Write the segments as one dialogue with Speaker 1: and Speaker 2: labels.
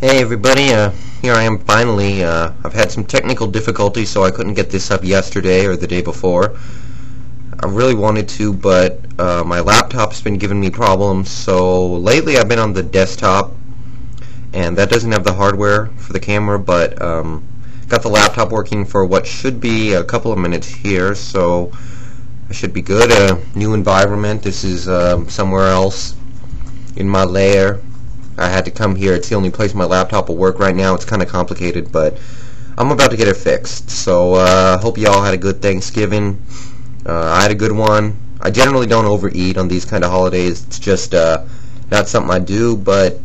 Speaker 1: Hey everybody, here I am finally. I've had some technical difficulties, so I couldn't get this up yesterday or the day before. I really wanted to, but my laptop's been giving me problems, so lately I've been on the desktop, and that doesn't have the hardware for the camera, but got the laptop working for what should be a couple of minutes here, so I should be good. New environment. This is somewhere else in my lair. I had to come here. It's the only place my laptop will work right now. It's kind of complicated, but I'm about to get it fixed. So hope you all had a good Thanksgiving. I had a good one. I generally don't overeat on these kind of holidays. It's just not something I do, but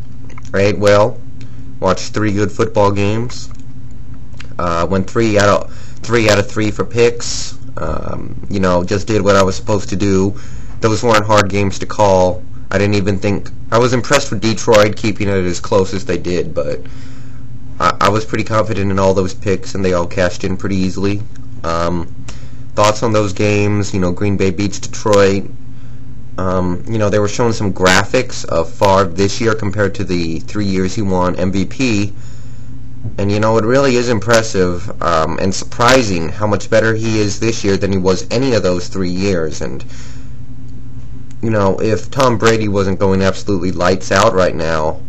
Speaker 1: I ate well. Watched 3 good football games. Went 3 out of 3 for picks. Just did what I was supposed to do. Those weren't hard games to call. I didn't even think... I was impressed with Detroit keeping it as close as they did, but I was pretty confident in all those picks, and they all cashed in pretty easily. Thoughts on those games? Green Bay beats Detroit. They were showing some graphics of Favre this year compared to the 3 years he won MVP, and it really is impressive and surprising how much better he is this year than he was any of those 3 years, and... if Tom Brady wasn't going absolutely lights out right now,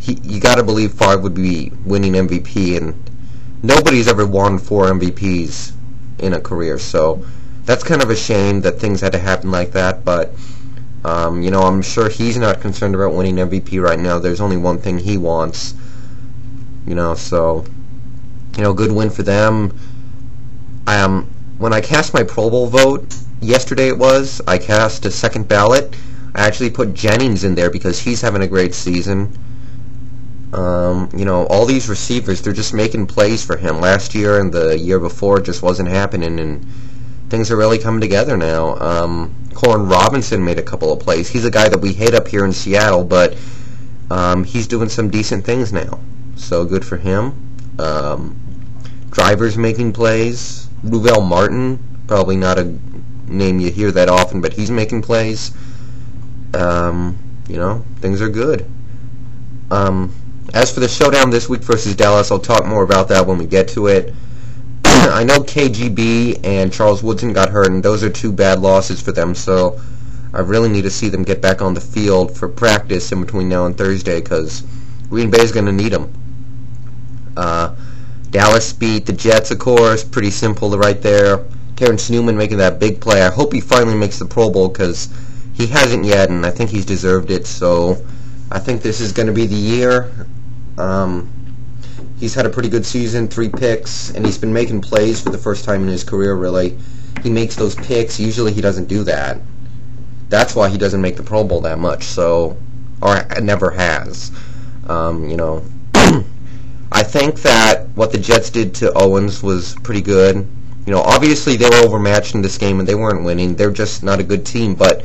Speaker 1: you got to believe Favre would be winning MVP, and nobody's ever won 4 MVPs in a career, so that's kind of a shame that things had to happen like that, but, I'm sure he's not concerned about winning MVP right now. There's only one thing he wants, so, good win for them. When I cast my Pro Bowl vote, yesterday I cast a second ballot. I actually put Jennings in there because he's having a great season. All these receivers, they're just making plays for him. Last year and the year before it just wasn't happening, and things are really coming together now. Corn Robinson made a couple of plays. He's a guy that we hate up here in Seattle, but he's doing some decent things now. So good for him. Drivers making plays. Louvel Martin, probably not a name you hear that often, but he's making plays. Things are good. As for the showdown this week versus Dallas, I'll talk more about that when we get to it. I know KGB and Charles Woodson got hurt, and those are 2 bad losses for them, so I really need to see them get back on the field for practice in between now and Thursday, because Green Bay is going to need them. Dallas beat the Jets, of course. Pretty simple right there. Terrence Newman making that big play. I hope he finally makes the Pro Bowl, because he hasn't yet, and I think he's deserved it. So I think this is going to be the year. He's had a pretty good season, 3 picks, and he's been making plays for the first time in his career, really. He makes those picks. Usually he doesn't do that. That's why he doesn't make the Pro Bowl that much, or never has. I think that what the Jets did to Owens was pretty good. Obviously they were overmatched in this game and they weren't winning. They're just not a good team, but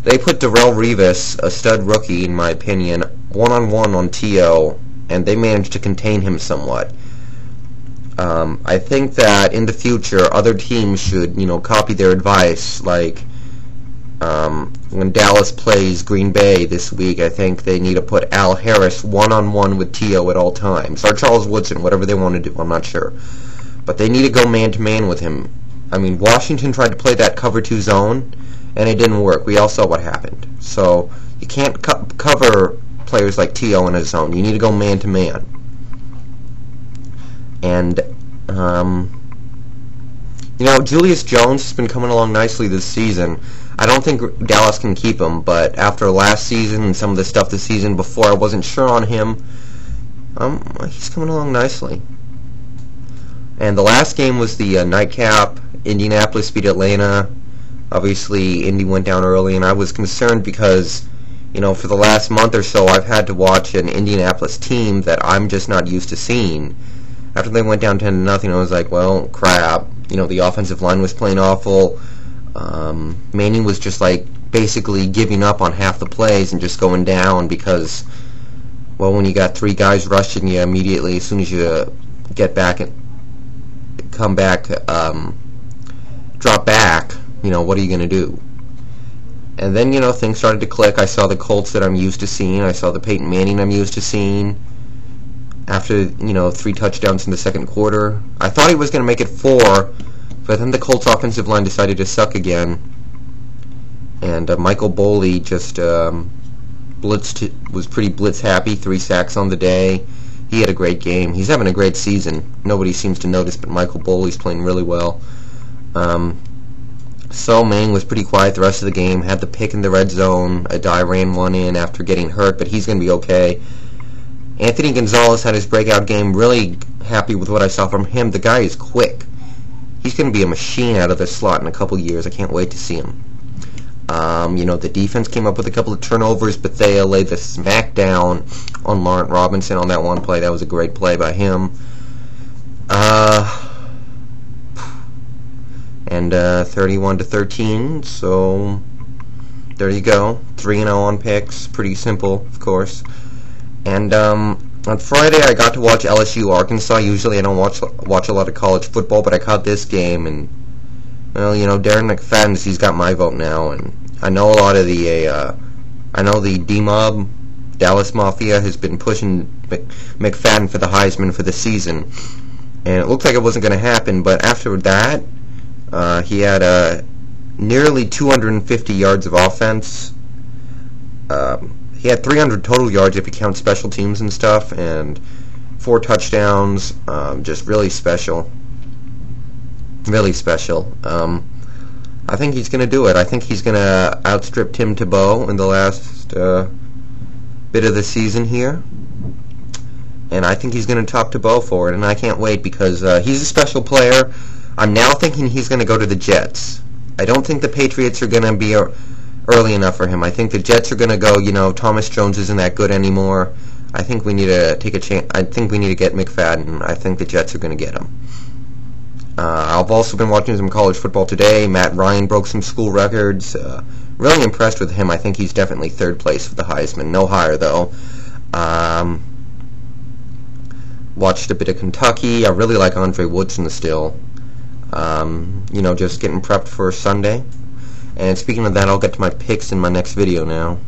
Speaker 1: they put Darrelle Revis, a stud rookie in my opinion, one-on-one on T.O., and they managed to contain him somewhat. I think that in the future other teams should, copy their advice, like when Dallas plays Green Bay this week, I think they need to put Al Harris one-on-one with T.O. at all times. Or Charles Woodson, whatever they want to do, I'm not sure. But they need to go man-to-man with him. Washington tried to play that cover 2 zone, and it didn't work. We all saw what happened. So you can't cover players like T.O. in a zone. You need to go man-to-man. And, Julius Jones has been coming along nicely this season. I don't think Dallas can keep him, but after last season and some of the stuff the season before, I wasn't sure on him. He's coming along nicely. And the last game was the nightcap. Indianapolis beat Atlanta. Obviously, Indy went down early, and I was concerned because, for the last month or so, I've had to watch an Indianapolis team that I'm just not used to seeing. After they went down 10-0, I was like, well, crap. The offensive line was playing awful. Manning was just basically giving up on half the plays and just going down because, well, when you got 3 guys rushing you immediately as soon as you get back and come back, drop back, what are you going to do? And then, things started to click. I saw the Colts that I'm used to seeing. I saw the Peyton Manning I'm used to seeing. after 3 touchdowns in the second quarter. I thought he was going to make it 4, but then the Colts offensive line decided to suck again, and Michael Boley just was pretty blitz happy. 3 sacks on the day. He had a great game. He's having a great season. Nobody seems to notice, but Michael Boley's playing really well. So Mang was pretty quiet the rest of the game. Had the pick in the red zone. Adai ran one in after getting hurt, but he's going to be okay. Anthony Gonzalez had his breakout game. Really happy with what I saw from him. The guy is quick. He's going to be a machine out of the slot in a couple years. I can't wait to see him. The defense came up with a couple of turnovers, but they laid the smack down on Laurent Robinson on that one play. That was a great play by him. And 31-13, so there you go. 3-0 on picks. Pretty simple, of course. And on Friday, I got to watch LSU Arkansas. Usually I don't watch a lot of college football, but I caught this game, and well, Darren McFadden, he's got my vote now, and I know a lot of the I know the D-Mob, Dallas Mafia, has been pushing Mcfadden for the Heisman for the season, and it looked like it wasn't going to happen, but after that, he had nearly 250 yards of offense. He had 300 total yards if you count special teams and stuff, and 4 touchdowns. Just really special. Really special. I think he's going to do it. I think he's going to outstrip Tim Tebow in the last bit of the season here. And I think he's going to top Tebow for it, and I can't wait because he's a special player. I'm now thinking he's going to go to the Jets. I don't think the Patriots are going to be early enough for him. I think the Jets are going to go, Thomas Jones isn't that good anymore. I think we need to take a chance. I think we need to get McFadden. I think the Jets are going to get him. I've also been watching some college football today. Matt Ryan broke some school records. Really impressed with him. I think he's definitely 3rd place for the Heisman. No higher, though. Watched a bit of Kentucky. I really like Andre Woodson still. Just getting prepped for Sunday. And speaking of that, I'll get to my picks in my next video now.